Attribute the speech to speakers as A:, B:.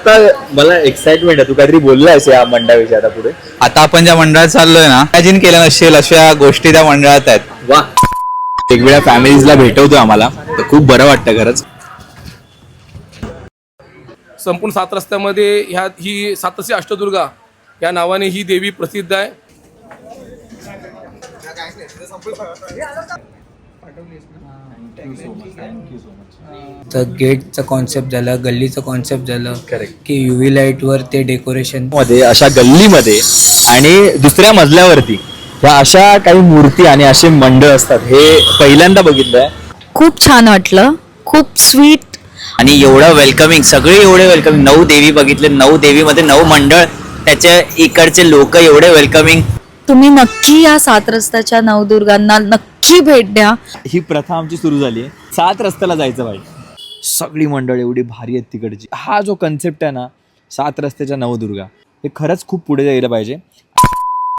A: आता मला एक्साइटमेंट आहे, तू काहीतरी बोललायस या मंडळाविषयी आता पुढे.
B: आता आपण ज्या मंडळात चाललोय ना, इमॅजिन केलं नसेल अशा गोष्टी त्या मंडळात आहेत.
A: वा, वेगवेगळ्या फॅमिलीजला भेटवतो आम्हाला, तर खूप बरं वाटतं खरंच.
C: संपूर्ण 7 रस्त्यामध्ये ही सातस्य अष्टदुर्गा या नावाने ही देवी प्रसिद्ध आहे.
D: तर गेटचं कॉन्सेप्ट झालं, गल्लीचं कॉन्सेप्ट झालं,
A: Correct.
D: की UV लाईटवर ते डेकोरेशन.
A: मध्ये अशा गल्लीमध्ये आणि दुसऱ्या मजल्यावरती ह्या अशा काही मूर्ती आणि असे मंडळ असतात, हे पहिल्यांदा बघितलंय.
E: खूप छान वाटलं, खूप स्वीट.
F: आणि एवढं वेलकमिंग, सगळे एवढे वेलकमिंग. 9 देवी बघितले, 9 देवीमध्ये 9 मंडळ, त्याच्या इकडचे लोक एवढे वेलकमिंग.
E: तुम्ही नक्की या 7 रस्त्याच्या नवदुर्गांना नक्की भेट द्या.
A: ही प्रथा आमची सुरू झाली आहे. 7 रस्त्याला जायचं पाहिजे. सगळी मंडळ एवढी भारी आहेत तिकडची. हा जो कन्सेप्ट आहे ना, 7 रस्त्याच्या नवदुर्गा, हे खरंच खूप पुढे जायला पाहिजे.